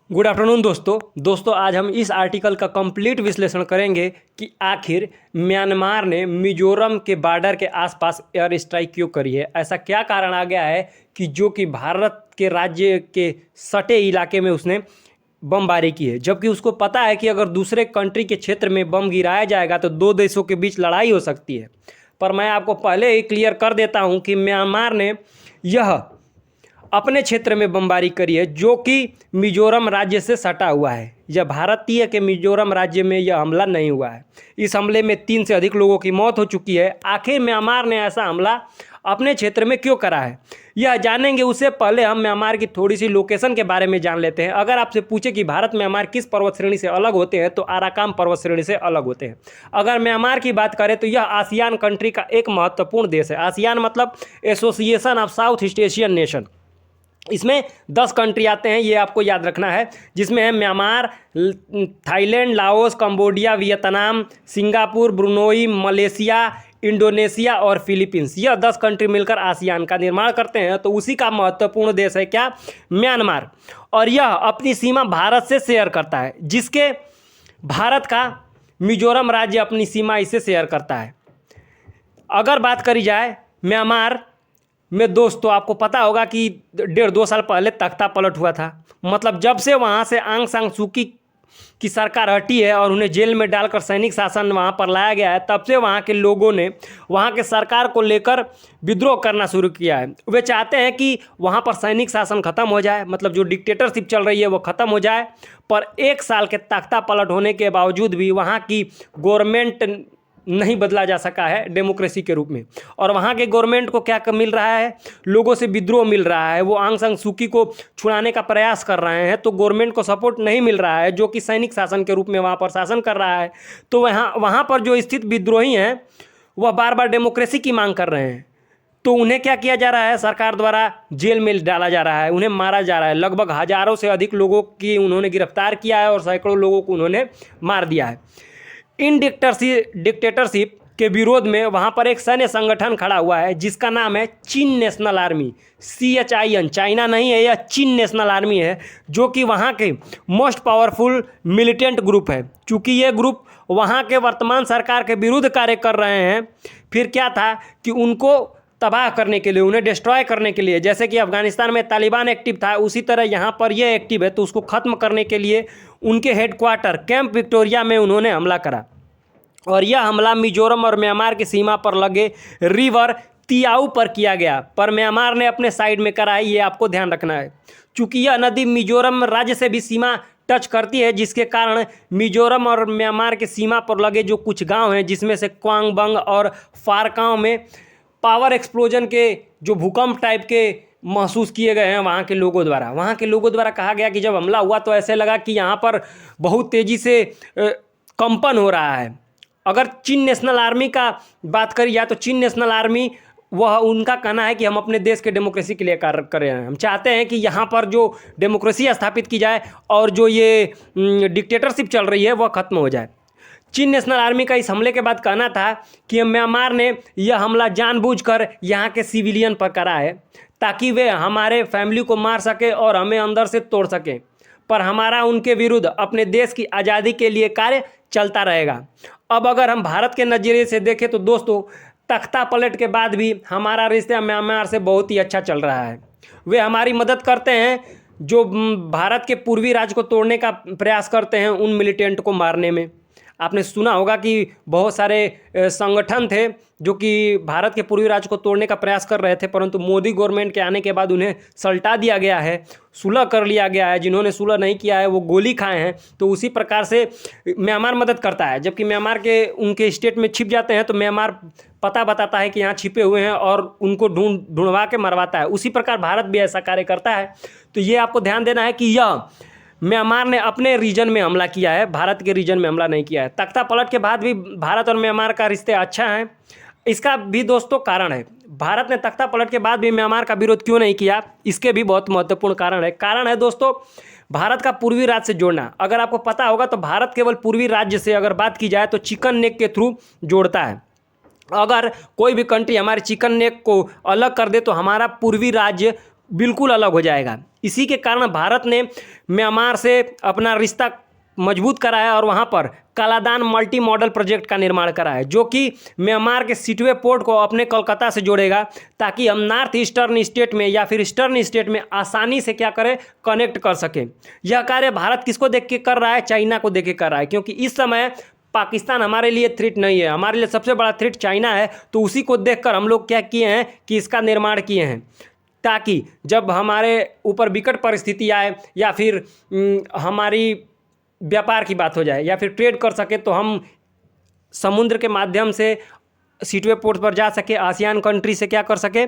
Good afternoon दोस्तों आज हम इस आर्टिकल का कंप्लीट विश्लेषण करेंगे कि आखिर म्यांमार ने मिजोरम के बॉर्डर के आसपास एयर स्ट्राइक क्यों करी है। ऐसा क्या कारण आ गया है कि जो कि भारत के राज्य के सटे इलाके में उसने बमबारी की है, जबकि उसको पता है कि अगर दूसरे कंट्री के क्षेत्र में बम गिराया जाएगा तो दो देशों के बीच लड़ाई हो सकती है। पर मैं आपको पहले ही क्लियर कर देता हूं कि म्यांमार ने यह अपने क्षेत्र में बमबारी करी है जो कि मिजोरम राज्य से सटा हुआ है। यह भारतीय के मिजोरम राज्य में यह हमला नहीं हुआ है। इस हमले में 3 से अधिक लोगों की मौत हो चुकी है। आखिर म्यांमार ने ऐसा हमला अपने क्षेत्र में क्यों करा है, यह जानेंगे। उससे पहले हम म्यांमार की थोड़ी सी लोकेशन के बारे में जान लेते हैं। अगर आपसे पूछे कि भारत म्यांमार किस पर्वत श्रेणी से अलग होते हैं तो अराकान पर्वत श्रेणी से अलग होते हैं। अगर म्यांमार की बात करें तो यह आसियान कंट्री का एक महत्वपूर्ण देश है। आसियान मतलब association of south east Asian nation. इसमें 10 कंट्री आते हैं, ये आपको याद रखना है, जिसमें है Myanmar, Thailand, Laos, Cambodia, Vietnam, Singapore, Brunei, Malaysia, Indonesia और फिलीपींस। यह 10 कंट्री मिलकर आसियान का निर्माण करते हैं। तो उसी का महत्वपूर्ण देश है क्या, म्यांमार। और यह अपनी सीमा भारत से शेयर करता है, जिसके भारत का मिजोरम राज्य अपनी सीमा इससे शेयर करता है। अगर बात करी जाए म्यांमार में दोस्तों, आपको पता होगा कि 1.5-2 साल पहले तख्ता पलट हुआ था। मतलब जब से वहाँ से आंग सान सूकी की सरकार हटी है और उन्हें जेल में डालकर सैनिक शासन वहाँ पर लाया गया है, तब से वहाँ के लोगों ने वहाँ के सरकार को लेकर विद्रोह करना शुरू किया है। वे चाहते हैं कि वहाँ पर सैनिक शासन खत्म हो जाए, मतलब जो डिक्टेटरशिप चल रही है वो ख़त्म हो जाए। पर 1 साल के तख्ता पलट होने के बावजूद भी वहाँ की गवर्नमेंट नहीं बदला जा सका है डेमोक्रेसी के रूप में। और वहाँ के गवर्नमेंट को क्या मिल रहा है, लोगों से विद्रोह मिल रहा है। वो आंग सान सूकी को छुड़ाने का प्रयास कर रहे हैं, तो गवर्नमेंट को सपोर्ट नहीं मिल रहा है, जो कि सैनिक शासन के रूप में वहाँ पर शासन कर रहा है। तो वहाँ पर जो स्थित विद्रोही हैं वह बार बार डेमोक्रेसी की मांग कर रहे हैं। तो उन्हें क्या किया जा रहा है, सरकार द्वारा जेल में डाला जा रहा है, उन्हें मारा जा रहा है। लगभग हज़ारों से अधिक लोगों की उन्होंने गिरफ्तार किया है और सैकड़ों लोगों को उन्होंने मार दिया है। इन डिक्टेटरशिप के विरोध में वहाँ पर एक सैन्य संगठन खड़ा हुआ है जिसका नाम है चीन नेशनल आर्मी, CHIN। चाइना नहीं है, यह चीन नेशनल आर्मी है, जो कि वहाँ के मोस्ट पावरफुल मिलिटेंट ग्रुप है। चूँकि ये ग्रुप वहाँ के वर्तमान सरकार के विरुद्ध कार्य कर रहे हैं। फिर क्या था कि उनको तबाह करने के लिए, उन्हें डिस्ट्रॉय करने के लिए, जैसे कि अफगानिस्तान में तालिबान एक्टिव था, उसी तरह यहाँ पर यह एक्टिव है। तो उसको ख़त्म करने के लिए उनके हेडक्वार्टर कैंप विक्टोरिया में उन्होंने हमला करा। और यह हमला मिजोरम और म्यांमार की सीमा पर लगे रिवर तियाऊ पर किया गया, पर म्यांमार ने अपने साइड में करा है, ये आपको ध्यान रखना है। चूँकि यह नदी मिजोरम राज्य से भी सीमा टच करती है, जिसके कारण मिजोरम और म्यांमार की सीमा पर लगे जो कुछ गाँव हैं, जिसमें से क्वांगबंग और फारकाओं में पावर एक्सप्लोजन के जो भूकंप टाइप के महसूस किए गए हैं वहाँ के लोगों द्वारा। वहाँ के लोगों द्वारा कहा गया कि जब हमला हुआ तो ऐसे लगा कि यहाँ पर बहुत तेज़ी से कंपन हो रहा है। अगर चीन नेशनल आर्मी का बात करी जाए तो चीन नेशनल आर्मी, वह उनका कहना है कि हम अपने देश के डेमोक्रेसी के लिए कार्य कर रहे हैं। हम चाहते हैं कि यहाँ पर जो डेमोक्रेसी स्थापित की जाए और जो ये डिक्टेटरशिप चल रही है वह ख़त्म हो जाए। चीन नेशनल आर्मी का इस हमले के बाद कहना था कि म्यांमार ने यह हमला जानबूझकर यहाँ के सिविलियन पर करा है ताकि वे हमारे फैमिली को मार सके और हमें अंदर से तोड़ सकें। पर हमारा उनके विरुद्ध अपने देश की आज़ादी के लिए कार्य चलता रहेगा। अब अगर हम भारत के नज़रिए से देखें तो दोस्तों, तख्ता पलट के बाद भी हमारा रिश्ता म्यांमार से बहुत ही अच्छा चल रहा है। वे हमारी मदद करते हैं, जो भारत के पूर्वी राज्य को तोड़ने का प्रयास करते हैं, उन मिलिटेंट को मारने में। आपने सुना होगा कि बहुत सारे संगठन थे जो कि भारत के पूर्वी राज्य को तोड़ने का प्रयास कर रहे थे, परंतु मोदी गवर्नमेंट के आने के बाद उन्हें सल्टा दिया गया है, सुलह कर लिया गया है। जिन्होंने सुलह नहीं किया है वो गोली खाए हैं। तो उसी प्रकार से म्यांमार मदद करता है। जबकि म्यांमार के उनके स्टेट में छिप जाते हैं तो म्यांमार पता बताता है कि यहाँ छिपे हुए हैं और उनको ढूंढवा के मरवाता है। उसी प्रकार भारत भी ऐसा कार्य करता है। तो ये आपको ध्यान देना है कि यह म्यांमार ने अपने रीजन में हमला किया है, भारत के रीजन में हमला नहीं किया है। तख्ता पलट के बाद भी भारत और म्यांमार का रिश्ते अच्छा है। इसका भी दोस्तों कारण है, भारत ने तख्ता पलट के बाद भी म्यांमार का विरोध क्यों नहीं किया, इसके भी बहुत महत्वपूर्ण कारण है दोस्तों, भारत का पूर्वी राज्य से जोड़ना। अगर आपको पता होगा तो भारत केवल पूर्वी राज्य से अगर बात की जाए तो चिकन नेक के थ्रू जोड़ता है। अगर कोई भी कंट्री हमारे चिकन नेक को अलग कर दे तो हमारा पूर्वी राज्य बिल्कुल अलग हो जाएगा। इसी के कारण भारत ने म्यांमार से अपना रिश्ता मजबूत करा है और वहाँ पर कालादान मल्टी मॉडल प्रोजेक्ट का निर्माण करा है, जो कि म्यांमार के सिटवे पोर्ट को अपने कोलकाता से जोड़ेगा, ताकि हम नॉर्थ ईस्टर्न स्टेट में या फिर ईस्टर्न स्टेट में आसानी से क्या करें, कनेक्ट कर सकें। यह कार्य भारत किसको देख के कर रहा है? चाइना को देख के कर रहा है, क्योंकि इस समय पाकिस्तान हमारे लिए थ्रेट नहीं है, हमारे लिए सबसे बड़ा थ्रेट चाइना है। तो उसी को देखकर हम लोग क्या किए हैं कि इसका निर्माण किए हैं, ताकि जब हमारे ऊपर विकट परिस्थिति आए या फिर हमारी व्यापार की बात हो जाए या फिर ट्रेड कर सके, तो हम समुद्र के माध्यम से सीटवे पोर्ट पर जा सके, आसियान कंट्री से क्या कर सके,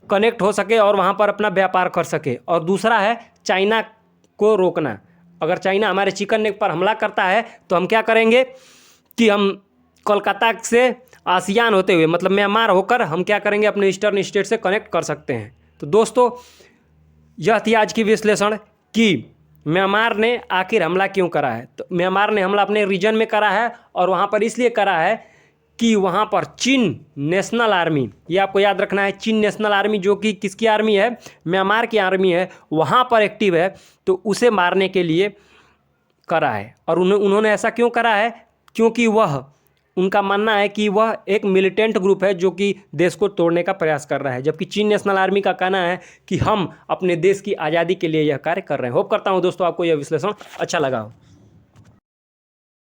कनेक्ट हो सके और वहाँ पर अपना व्यापार कर सके। और दूसरा है चाइना को रोकना। अगर चाइना हमारे चिकन नेक पर हमला करता है तो हम क्या करेंगे कि हम कोलकाता से आसियान होते हुए, मतलब म्यांमार होकर, हम क्या करेंगे, अपने ईस्टर्न स्टेट से कनेक्ट कर सकते हैं। तो दोस्तों, यह थी आज की विश्लेषण कि म्यांमार ने आखिर हमला क्यों करा है। तो म्यांमार ने हमला अपने रीजन में करा है और वहाँ पर इसलिए करा है कि वहाँ पर चीन नेशनल आर्मी, ये आपको याद रखना है, चीन नेशनल आर्मी जो कि किसकी आर्मी है? म्यांमार की आर्मी है, वहाँ पर एक्टिव है। तो उसे मारने के लिए करा है। और उन्होंने ऐसा क्यों करा है? क्योंकि उनका मानना है कि वह एक मिलिटेंट ग्रुप है जो कि देश को तोड़ने का प्रयास कर रहा है, जबकि चीन नेशनल आर्मी का कहना है कि हम अपने देश की आज़ादी के लिए यह कार्य कर रहे हैं। होप करता हूं दोस्तों आपको यह विश्लेषण अच्छा लगा हो।